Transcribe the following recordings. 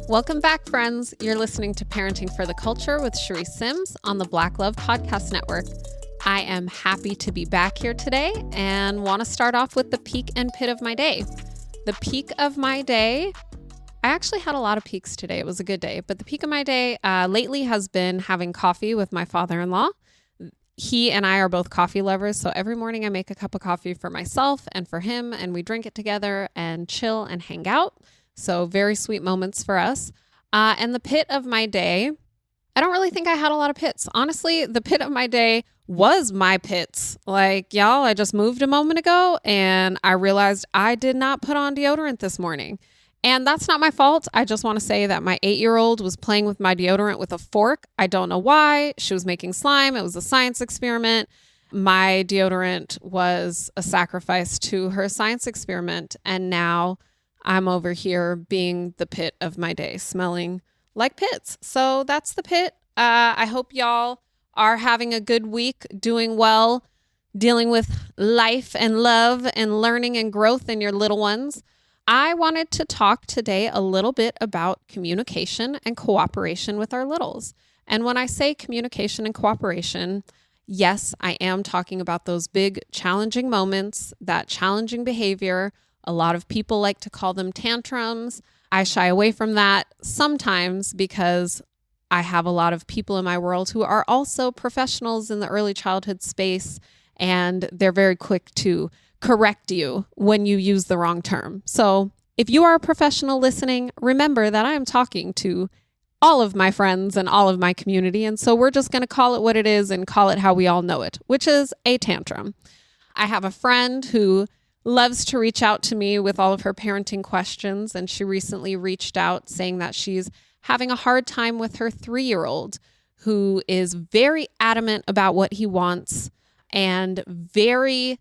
Welcome back, friends. You're listening to Parenting for the Culture with Charisse Sims on the Black Love Podcast Network. I am happy to be back here today and want to start off with the peak and pit of my day. The peak of my day, I actually had a lot of peaks today. It was a good day, but the peak of my day lately has been having coffee with my father-in-law. He and I are both coffee lovers, so every morning I make a cup of coffee for myself and for him, and we drink it together and chill and hang out. So very sweet moments for us. And the pit of my day, I don't really think I had a lot of pits. Honestly, the pit of my day was my pits. Like, y'all, I just moved a moment ago and I realized I did not put on deodorant this morning. And that's not my fault. I just want to say that my 8-year-old was playing with my deodorant with a fork. I don't know why. She was making slime. It was a science experiment. My deodorant was a sacrifice to her science experiment. And now I'm over here being the pit of my day, smelling like pits. So that's the pit. I hope y'all are having a good week, doing well, dealing with life and love and learning and growth in your little ones. I wanted to talk today a little bit about communication and cooperation with our littles. And when I say communication and cooperation, yes, I am talking about those big challenging moments, that challenging behavior. A lot of people like to call them tantrums. I shy away from that sometimes because I have a lot of people in my world who are also professionals in the early childhood space, and they're very quick to correct you when you use the wrong term. So if you are a professional listening, remember that I am talking to all of my friends and all of my community. And so we're just going to call it what it is and call it how we all know it, which is a tantrum. I have a friend who loves to reach out to me with all of her parenting questions. And she recently reached out saying that she's having a hard time with her 3-year-old who is very adamant about what he wants and very,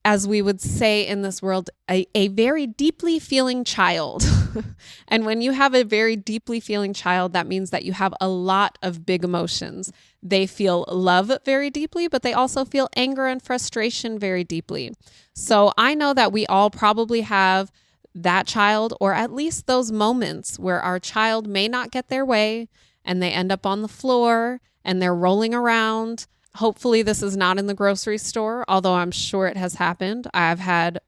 as we would say in this world, a very deeply feeling child. And when you have a very deeply feeling child, that means that you have a lot of big emotions. They feel love very deeply, but they also feel anger and frustration very deeply. So I know that we all probably have that child, or at least those moments where our child may not get their way and they end up on the floor and they're rolling around. Hopefully this is not in the grocery store, although I'm sure it has happened. I've had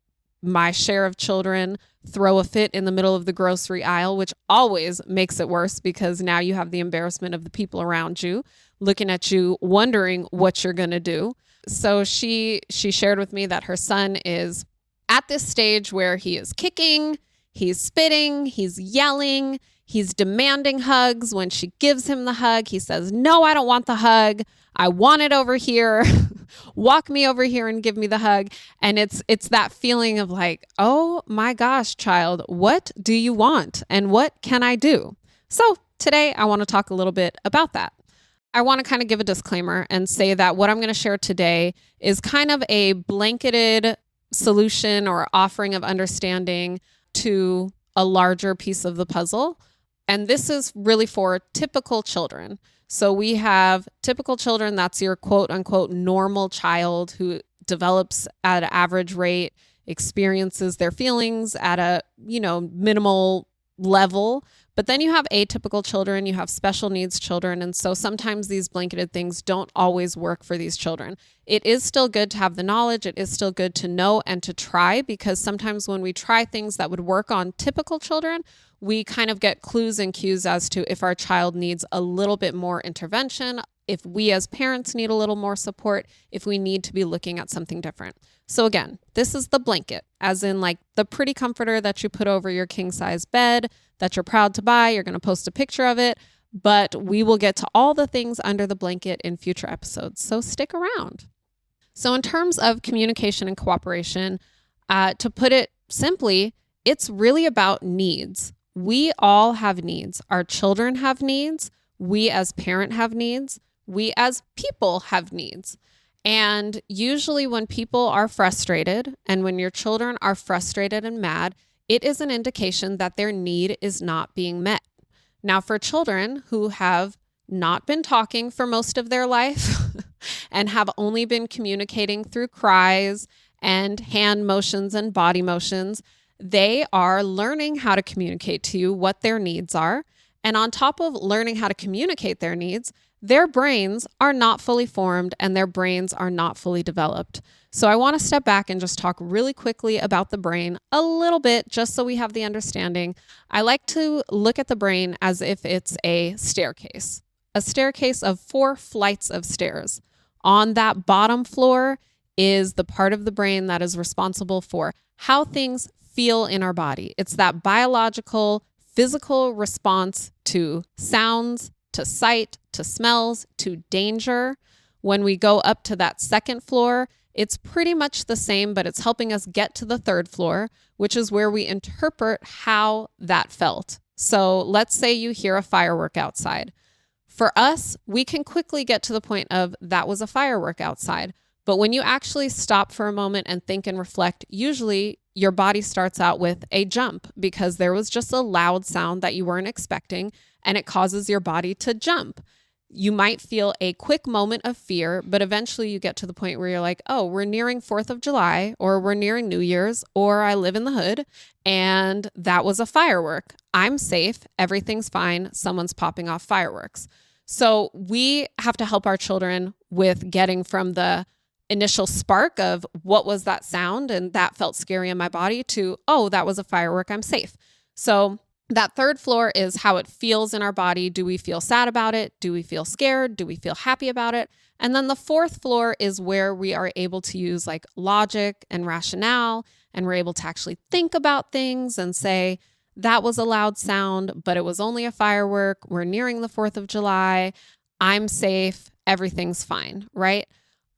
my share of children throw a fit in the middle of the grocery aisle, which always makes it worse because now you have the embarrassment of the people around you looking at you, wondering what you're going to do. So she shared with me that her son is at this stage where he is kicking, he's spitting, he's yelling, he's demanding hugs. When she gives him the hug, he says, "No, I don't want the hug. I want it over here. Walk me over here and give me the hug." And it's that feeling of like, oh my gosh, child, what do you want? And what can I do? So today I want to talk a little bit about that. I want to kind of give a disclaimer and say that what I'm going to share today is kind of a blanketed solution or offering of understanding to a larger piece of the puzzle. And this is really for typical children. So we have typical children, that's your quote unquote normal child who develops at an average rate, experiences their feelings at a, minimal level. But then you have atypical children, you have special needs children. And so sometimes these blanketed things don't always work for these children. It is still good to have the knowledge. It is still good to know and to try, because sometimes when we try things that would work on typical children, we kind of get clues and cues as to if our child needs a little bit more intervention, if we as parents need a little more support, if we need to be looking at something different. So again, this is the blanket, as in like the pretty comforter that you put over your king size bed that you're proud to buy. You're going to post a picture of it, but we will get to all the things under the blanket in future episodes. So stick around. So in terms of communication and cooperation, to put it simply, it's really about needs. We all have needs. Our children have needs. We as parents have needs. We as people have needs. And usually when people are frustrated and when your children are frustrated and mad, it is an indication that their need is not being met. Now, for children who have not been talking for most of their life and have only been communicating through cries and hand motions and body motions, they are learning how to communicate to you what their needs are. And on top of learning how to communicate their needs, their brains are not fully formed and their brains are not fully developed. So I want to step back and just talk really quickly about the brain a little bit, just so we have the understanding. I like to look at the brain as if it's a staircase of 4 flights of stairs. On that bottom floor is the part of the brain that is responsible for how things feel in our body. It's that biological, physical response to sounds, to sight, to smells, to danger. When we go up to that second floor, it's pretty much the same, but it's helping us get to the third floor, which is where we interpret how that felt. So let's say you hear a firework outside. For us, we can quickly get to the point of that was a firework outside. But when you actually stop for a moment and think and reflect, usually your body starts out with a jump because there was just a loud sound that you weren't expecting, and it causes your body to jump. You might feel a quick moment of fear, but eventually you get to the point where you're like, oh, we're nearing 4th of July, or we're nearing New Year's, or I live in the hood, and that was a firework. I'm safe. Everything's fine. Someone's popping off fireworks. So we have to help our children with getting from the initial spark of what was that sound and that felt scary in my body to, oh, that was a firework. I'm safe. So that third floor is how it feels in our body. Do we feel sad about it? Do we feel scared? Do we feel happy about it? And then the 4th floor is where we are able to use like logic and rationale, and we're able to actually think about things and say, that was a loud sound, but it was only a firework. We're nearing the 4th of July. I'm safe. Everything's fine, right?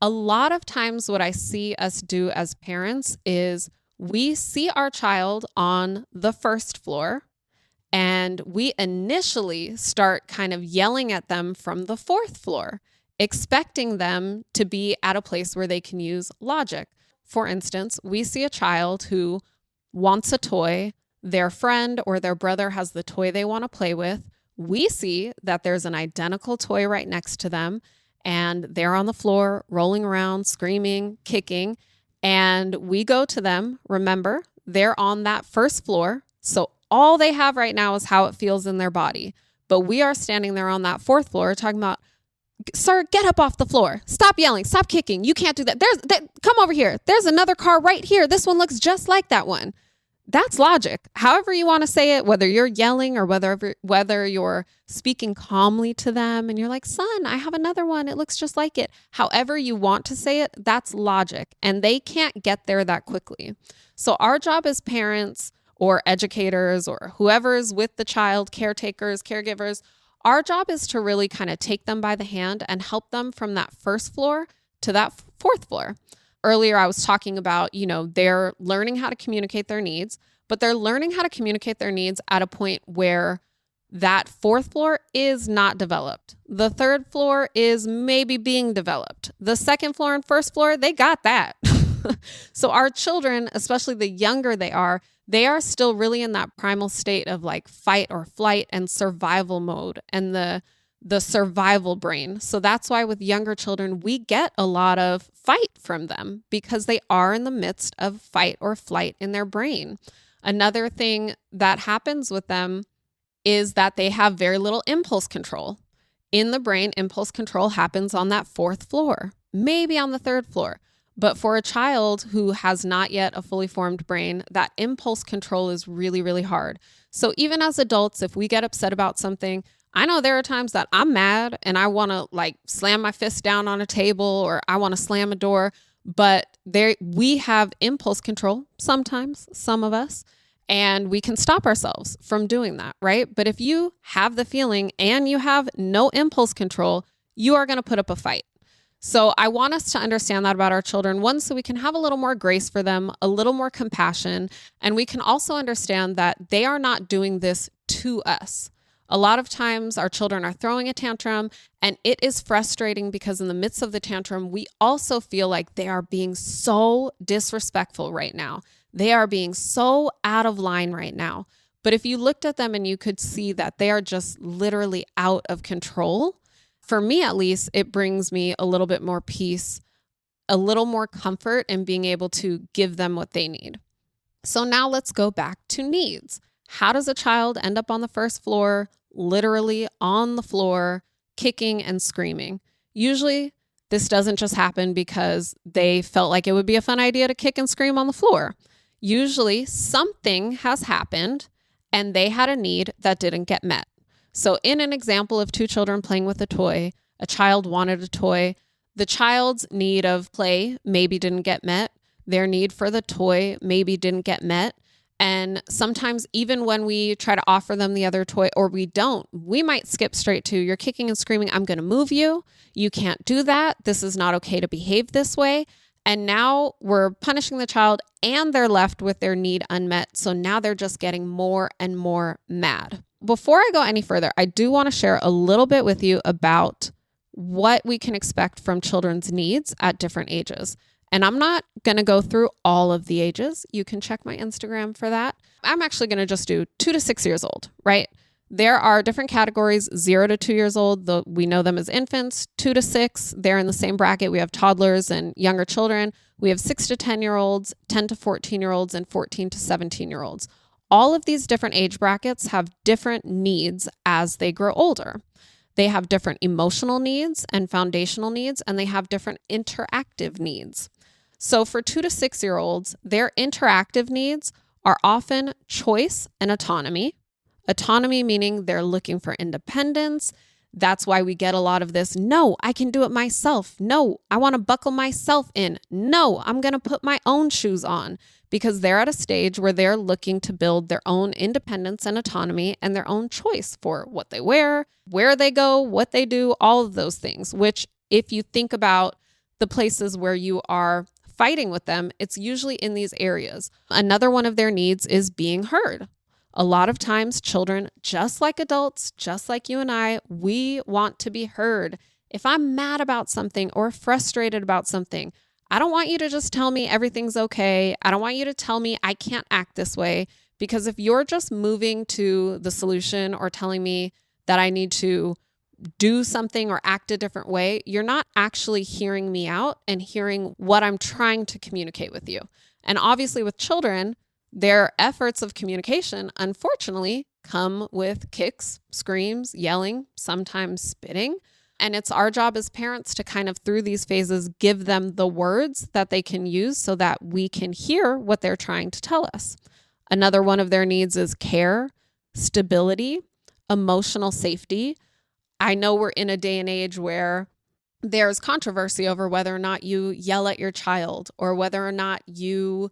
A lot of times what I see us do as parents is we see our child on the 1st floor and we initially start kind of yelling at them from the 4th floor, expecting them to be at a place where they can use logic. For instance, we see a child who wants a toy. Their friend or their brother has the toy they want to play with. We see that there's an identical toy right next to them, and they're on the floor, rolling around, screaming, kicking, and we go to them. Remember, they're on that 1st floor, so all they have right now is how it feels in their body. But we are standing there on that 4th floor talking about, sir, get up off the floor. Stop yelling. Stop kicking. You can't do that. Come over here. There's another car right here. This one looks just like that one. That's logic. However you want to say it, whether you're yelling or whether you're speaking calmly to them and you're like, son, I have another one. It looks just like it. However you want to say it, that's logic. And they can't get there that quickly. So our job as parents or educators or whoever is with the child, caretakers, caregivers, our job is to really kind of take them by the hand and help them from that 1st floor to that 4th floor. Earlier, I was talking about, they're learning how to communicate their needs, but they're learning how to communicate their needs at a point where that 4th floor is not developed. The 3rd floor is maybe being developed. The 2nd floor and 1st floor, they got that. So our children, especially the younger they are still really in that primal state of like fight or flight and survival mode and the survival brain. So that's why with younger children, we get a lot of fight from them because they are in the midst of fight or flight in their brain. Another thing that happens with them is that they have very little impulse control. In the brain, impulse control happens on that 4th floor, maybe on the 3rd floor. But for a child who has not yet a fully formed brain, that impulse control is really, really hard. So even as adults, if we get upset about something, I know there are times that I'm mad and I want to like slam my fist down on a table or I want to slam a door, but we have impulse control sometimes, some of us, and we can stop ourselves from doing that, right? But if you have the feeling and you have no impulse control, you are going to put up a fight. So I want us to understand that about our children, one, so we can have a little more grace for them, a little more compassion, and we can also understand that they are not doing this to us. A lot of times our children are throwing a tantrum and it is frustrating because in the midst of the tantrum, we also feel like they are being so disrespectful right now. They are being so out of line right now. But if you looked at them and you could see that they are just literally out of control, for me at least, it brings me a little bit more peace, a little more comfort in being able to give them what they need. So now let's go back to needs. How does a child end up on the 1st floor? literally on the floor, kicking and screaming. Usually, this doesn't just happen because they felt like it would be a fun idea to kick and scream on the floor. Usually, something has happened and they had a need that didn't get met. So in an example of two children playing with a toy, a child wanted a toy. The child's need of play maybe didn't get met. Their need for the toy maybe didn't get met. And sometimes even when we try to offer them the other toy or we don't, we might skip straight to, you're kicking and screaming, I'm going to move you. You can't do that. This is not okay to behave this way. And now we're punishing the child and they're left with their need unmet. So now they're just getting more and more mad. Before I go any further, I do want to share a little bit with you about what we can expect from children's needs at different ages. And I'm not going to go through all of the ages. You can check my Instagram for that. I'm actually going to just do 2 to 6 years old, right? There are different categories, 0 to 2 years old. We know them as infants. 2 to 6, they're in the same bracket. We have toddlers and younger children. We have 6 to 10-year-olds, 10 to 14-year-olds, and 14 to 17-year-olds. All of these different age brackets have different needs as they grow older. They have different emotional needs and foundational needs, and they have different interactive needs. So for 2 to 6-year-olds, their interactive needs are often choice and autonomy. Autonomy meaning they're looking for independence. That's why we get a lot of this, no, I can do it myself. No, I want to buckle myself in. No, I'm going to put my own shoes on, because they're at a stage where they're looking to build their own independence and autonomy and their own choice for what they wear, where they go, what they do, all of those things, which if you think about the places where you are fighting with them, it's usually in these areas. Another one of their needs is being heard. A lot of times children, just like adults, just like you and I, we want to be heard. If I'm mad about something or frustrated about something, I don't want you to just tell me everything's okay. I don't want you to tell me I can't act this way, because if you're just moving to the solution or telling me that I need to do something or act a different way, you're not actually hearing me out and hearing what I'm trying to communicate with you. And obviously with children, their efforts of communication, unfortunately, come with kicks, screams, yelling, sometimes spitting. And it's our job as parents to kind of, through these phases, give them the words that they can use so that we can hear what they're trying to tell us. Another one of their needs is care, stability, emotional safety. I know we're in a day and age where there's controversy over whether or not you yell at your child, or whether or not you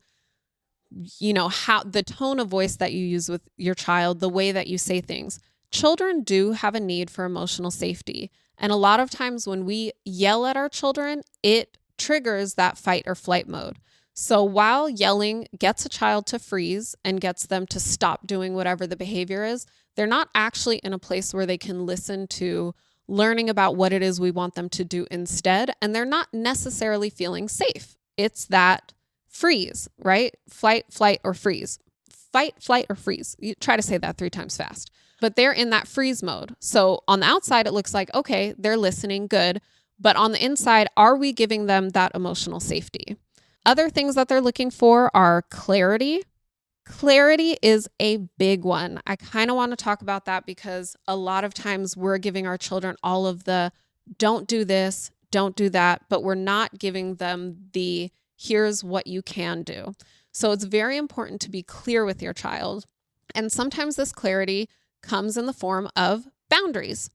know, how the tone of voice that you use with your child, the way that you say things. Children do have a need for emotional safety. And a lot of times when we yell at our children, it triggers that fight or flight mode. So while yelling gets a child to freeze and gets them to stop doing whatever the behavior is, they're not actually in a place where they can listen to learning about what it is we want them to do instead. And they're not necessarily feeling safe. It's that freeze, right? Flight, flight, or freeze. Fight, flight, or freeze. You try to say that 3 times fast. But they're in that freeze mode. So on the outside, it looks like, okay, they're listening, good. But on the inside, are we giving them that emotional safety? Other things that they're looking for are clarity. Clarity is a big one. I kind of want to talk about that because a lot of times we're giving our children all of the don't do this, don't do that, but we're not giving them the here's what you can do. So it's very important to be clear with your child. And sometimes this clarity comes in the form of boundaries.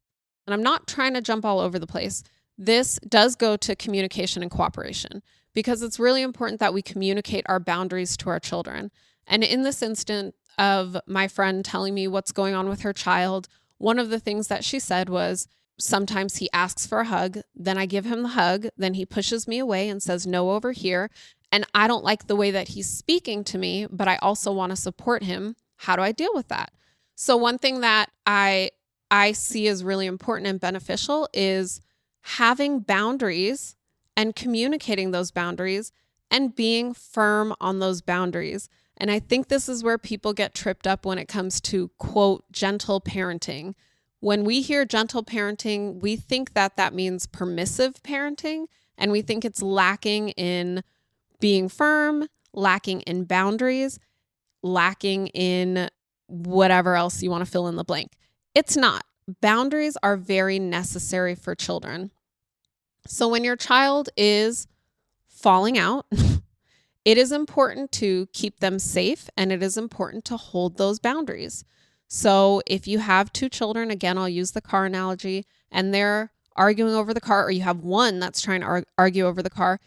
And I'm not trying to jump all over the place. This does go to communication and cooperation, because it's really important that we communicate our boundaries to our children. And in this instant of my friend telling me what's going on with her child, one of the things that she said was, sometimes he asks for a hug, then I give him the hug, then he pushes me away and says, no, over here. And I don't like the way that he's speaking to me, but I also want to support him. How do I deal with that? So one thing that I see as really important and beneficial is having boundaries and communicating those boundaries and being firm on those boundaries. And I think this is where people get tripped up when it comes to, quote, gentle parenting. When we hear gentle parenting, we think that that means permissive parenting, and we think it's lacking in being firm, lacking in boundaries, lacking in whatever else you want to fill in the blank. It's not. Boundaries are very necessary for children. So when your child is falling out, it is important to keep them safe, and it is important to hold those boundaries. So if you have two children, again, I'll use the car analogy, and they're arguing over the car, or you have one that's trying to argue over the car,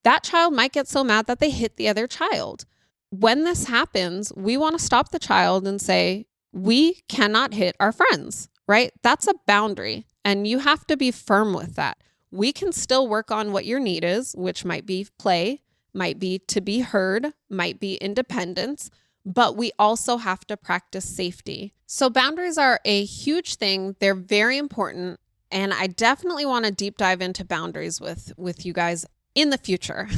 that child might get so mad that they hit the other child. When this happens, we want to stop the child and say, we cannot hit our friends, right? That's a boundary, and you have to be firm with that. We can still work on what your need is, which might be play, might be to be heard, might be independence, but we also have to practice safety. So boundaries are a huge thing. They're very important. And I definitely want to deep dive into boundaries with you guys in the future.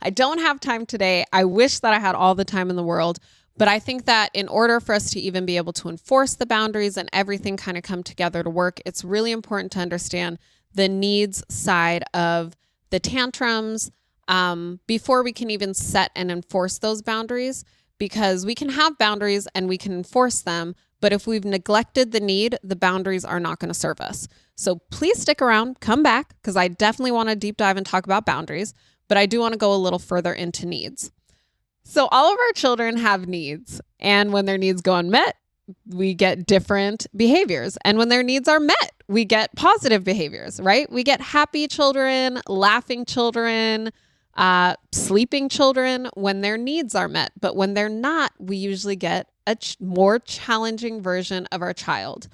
I don't have time today. I wish that I had all the time in the world, but I think that in order for us to even be able to enforce the boundaries and everything kind of come together to work, it's really important to understand the needs side of the tantrums before we can even set and enforce those boundaries, because we can have boundaries and we can enforce them, but if we've neglected the need, the boundaries are not going to serve us. So please stick around, come back, because I definitely want to deep dive and talk about boundaries, but I do want to go a little further into needs. So all of our children have needs, and when their needs go unmet, we get different behaviors. And when their needs are met, we get positive behaviors, right? We get happy children, laughing children, sleeping children when their needs are met. But when they're not, we usually get a more challenging version of our child.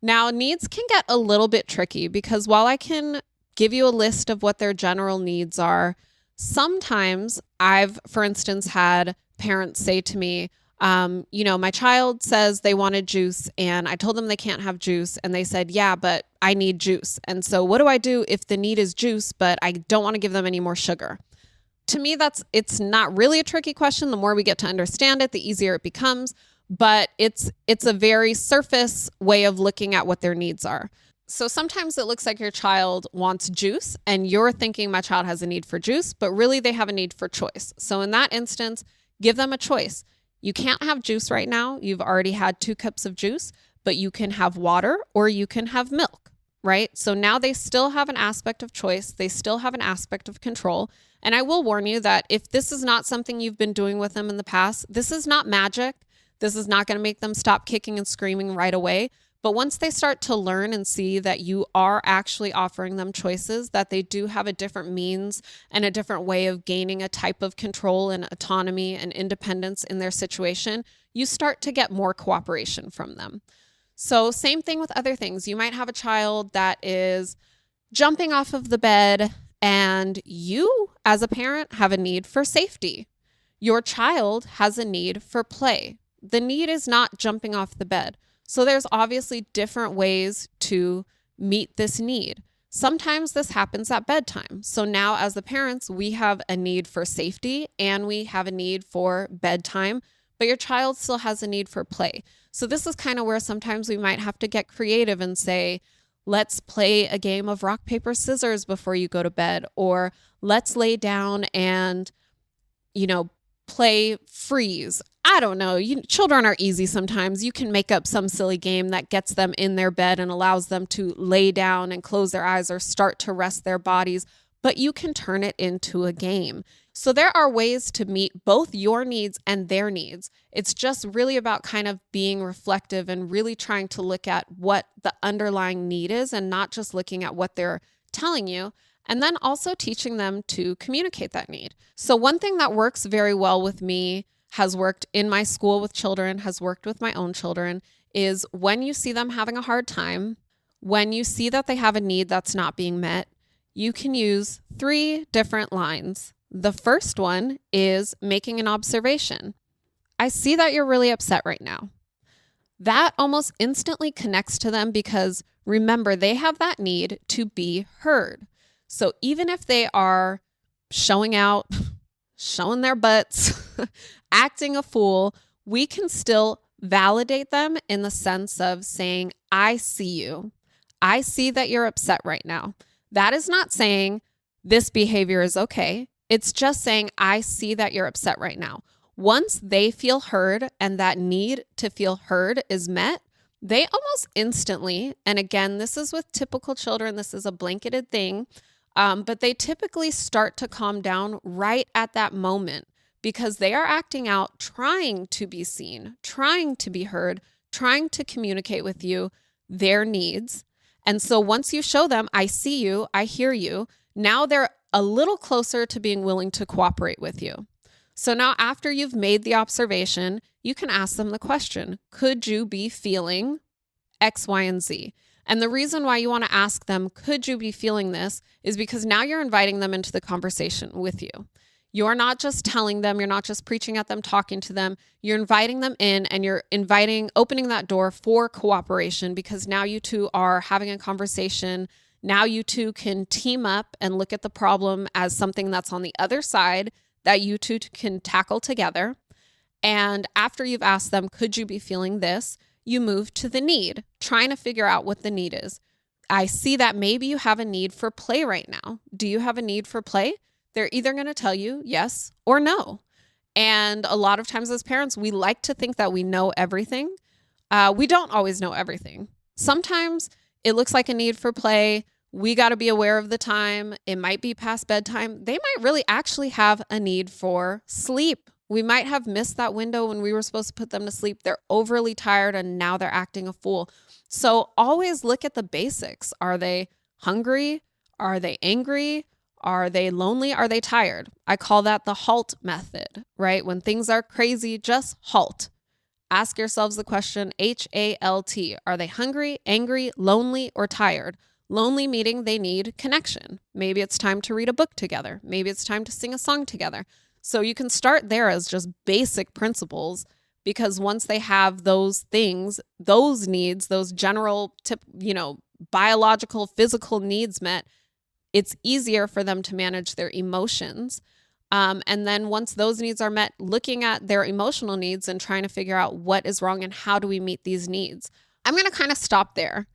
Now, needs can get a little bit tricky because while I can give you a list of what their general needs are, sometimes I've, for instance, had parents say to me, my child says they wanted juice and I told them they can't have juice. And they said, yeah, but I need juice. And so what do I do if the need is juice, but I don't want to give them any more sugar? To me, it's not really a tricky question. The more we get to understand it, the easier it becomes. But it's a very surface way of looking at what their needs are. So sometimes it looks like your child wants juice and you're thinking my child has a need for juice, but really they have a need for choice. So in that instance, give them a choice. You can't have juice right now. You've already had 2 cups of juice, but you can have water or you can have milk, right? So now they still have an aspect of choice. They still have an aspect of control. And I will warn you that if this is not something you've been doing with them in the past, this is not magic. This is not going to make them stop kicking and screaming right away. But once they start to learn and see that you are actually offering them choices, that they do have a different means and a different way of gaining a type of control and autonomy and independence in their situation, you start to get more cooperation from them. So same thing with other things. You might have a child that is jumping off of the bed and you, as a parent, have a need for safety. Your child has a need for play. The need is not jumping off the bed. So there's obviously different ways to meet this need. Sometimes this happens at bedtime. So now as the parents, we have a need for safety and we have a need for bedtime, but your child still has a need for play. So this is kind of where sometimes we might have to get creative and say, let's play a game of rock, paper, scissors before you go to bed, or let's lay down and, play freeze. I don't know. Children are easy sometimes. You can make up some silly game that gets them in their bed and allows them to lay down and close their eyes or start to rest their bodies, but you can turn it into a game. So there are ways to meet both your needs and their needs. It's just really about kind of being reflective and really trying to look at what the underlying need is and not just looking at what they're telling you. And then also teaching them to communicate that need. So one thing that works very well with me, has worked in my school with children, has worked with my own children, is when you see them having a hard time, when you see that they have a need that's not being met, you can use 3 different lines. The first one is making an observation. I see that you're really upset right now. That almost instantly connects to them because remember, they have that need to be heard. So even if they are showing out, showing their butts, acting a fool, we can still validate them in the sense of saying, I see you. I see that you're upset right now. That is not saying this behavior is okay. It's just saying, I see that you're upset right now. Once they feel heard and that need to feel heard is met, they almost instantly, and again, this is with typical children, this is a blanketed thing, but they typically start to calm down right at that moment because they are acting out, trying to be seen, trying to be heard, trying to communicate with you their needs. And so once you show them, I see you, I hear you, now they're a little closer to being willing to cooperate with you. So now after you've made the observation, you can ask them the question, could you be feeling X, Y, and Z? And the reason why you want to ask them, could you be feeling this, is because now you're inviting them into the conversation with you. You're not just telling them, you're not just preaching at them, talking to them, you're inviting them in and you're opening that door for cooperation because now you two are having a conversation. Now you two can team up and look at the problem as something that's on the other side that you two can tackle together. And after you've asked them, could you be feeling this? You move to the need, trying to figure out what the need is. I see that maybe you have a need for play right now. Do you have a need for play? They're either going to tell you yes or no. And a lot of times as parents, we like to think that we know everything. We don't always know everything. Sometimes it looks like a need for play. We got to be aware of the time. It might be past bedtime. They might really actually have a need for sleep. We might have missed that window when we were supposed to put them to sleep. They're overly tired and now they're acting a fool. So always look at the basics. Are they hungry? Are they angry? Are they lonely? Are they tired? I call that the HALT method, right? When things are crazy, just halt. Ask yourselves the question, HALT. Are they hungry, angry, lonely, or tired? Lonely meaning they need connection. Maybe it's time to read a book together. Maybe it's time to sing a song together. So you can start there as just basic principles because once they have those things, those needs, those general biological, physical needs met, it's easier for them to manage their emotions. And then once those needs are met, looking at their emotional needs and trying to figure out what is wrong and how do we meet these needs. I'm going to kind of stop there.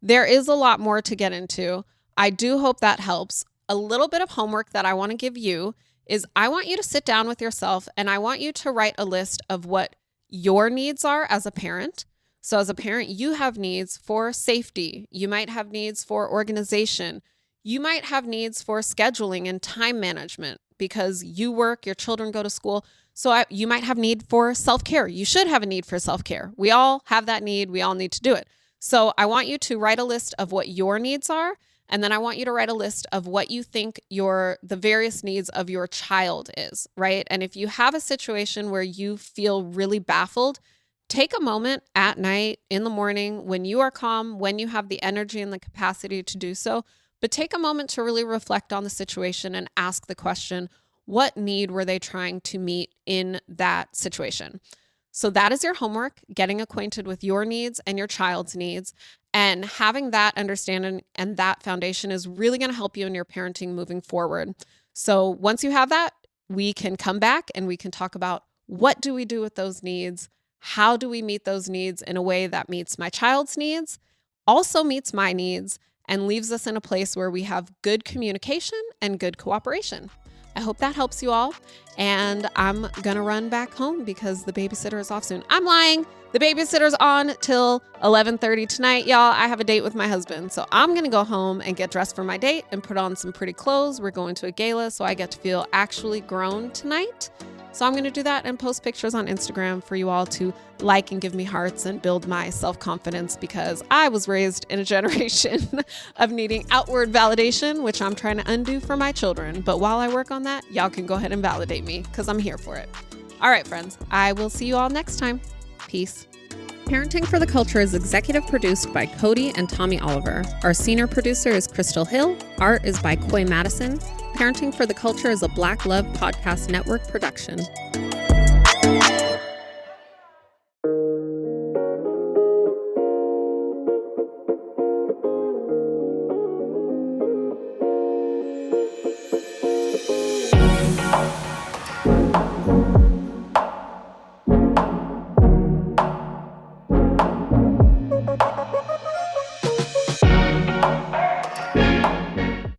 There is a lot more to get into. I do hope that helps. A little bit of homework that I want to give you is I want you to sit down with yourself and I want you to write a list of what your needs are as a parent. So as a parent, you have needs for safety. You might have needs for organization. You might have needs for scheduling and time management because you work, your children go to school. So you might have need for self-care. You should have a need for self-care. We all have that need. We all need to do it. So I want you to write a list of what your needs are. And then I want you to write a list of what you think the various needs of your child is, right? And if you have a situation where you feel really baffled, take a moment at night, in the morning, when you are calm, when you have the energy and the capacity to do so. But take a moment to really reflect on the situation and ask the question, what need were they trying to meet in that situation? So that is your homework, getting acquainted with your needs and your child's needs. And having that understanding and that foundation is really going to help you in your parenting moving forward. So once you have that, we can come back and we can talk about what do we do with those needs? How do we meet those needs in a way that meets my child's needs, also meets my needs, and leaves us in a place where we have good communication and good cooperation. I hope that helps you all. And I'm going to run back home because the babysitter is off soon. I'm lying. The babysitter's on till 11:30 tonight, y'all. I have a date with my husband. So I'm going to go home and get dressed for my date and put on some pretty clothes. We're going to a gala, so I get to feel actually grown tonight. So I'm going to do that and post pictures on Instagram for you all to like and give me hearts and build my self-confidence because I was raised in a generation of needing outward validation, which I'm trying to undo for my children. But while I work on that, y'all can go ahead and validate me because I'm here for it. All right, friends, I will see you all next time. Peace. Parenting for the Culture is executive produced by Cody and Tommy Oliver. Our senior producer is Crystal Hill. Art is by Coy Madison. Parenting for the Culture is a Black Love Podcast Network production.